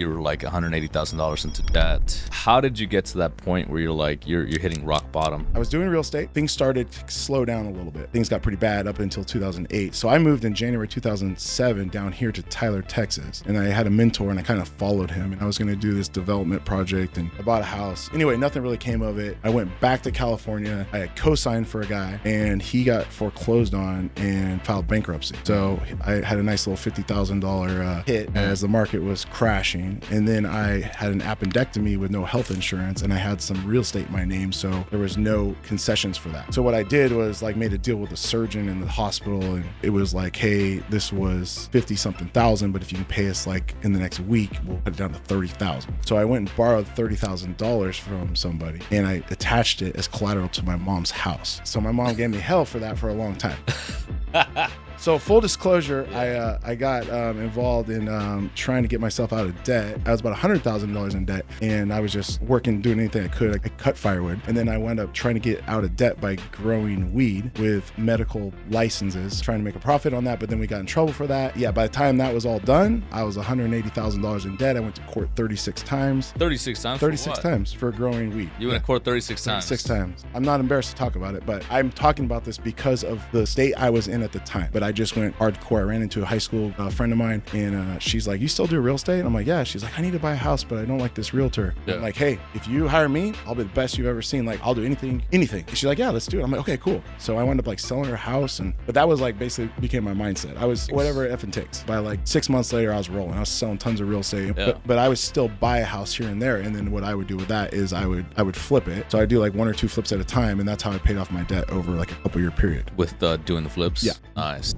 You were like $180,000 into debt. How did you get to that point where you're like, you're hitting rock bottom? I was doing real estate. Things started to slow down a little bit. Things got pretty bad up until 2008. So I moved in January 2007 down here to Tyler, Texas. And I had a mentor and I kind of followed him. And I was going to do this development project and I bought a house. Anyway, nothing really came of it. I went back to California. I had co-signed for a guy and he got foreclosed on and filed bankruptcy. So I had a nice little $50,000 hit as the market was crashing. And then I had an appendectomy with no health insurance and I had some real estate in my name. So there was no concessions for that. So what I did was like made a deal with the surgeon in the hospital. And it was like, hey, this was 50 something thousand, but if you can pay us like in the next week, we'll put it down to 30,000. So I went and borrowed $30,000 from somebody and I attached it as collateral to my mom's house. So my mom gave me hell for that for a long time. So full disclosure, I got involved in trying to get myself out of debt. I was about $100,000 in debt and I was just working, doing anything I could. I cut firewood. And then I wound up trying to get out of debt by growing weed with medical licenses, trying to make a profit on that. But then we got in trouble for that. Yeah, by the time that was all done, I was $180,000 in debt. I went to court 36 times. 36 times? 36 times for growing weed. You went to court 36 times? 36 times. I'm not embarrassed to talk about it, but I'm talking about this because of the state I was in at the time. But I just went hardcore. I ran into a high school friend of mine and she's like, you still do real estate? And I'm like, yeah. She's like, I need to buy a house, but I don't like this realtor. Yeah. I'm like, hey, if you hire me, I'll be the best you've ever seen. Like, I'll do anything. And she's like, yeah, let's do it. I'm like, okay, cool. So I wound up like selling her house. But that was like basically became my mindset. I was whatever it effing takes. By like 6 months later, I was rolling. I was selling tons of real estate, but I would still buy a house here and there. And then what I would do with that is I would flip it. So I do like 1 or 2 flips at a time. And that's how I paid off my debt over like a couple year period. With doing the flips? Yeah. Nice.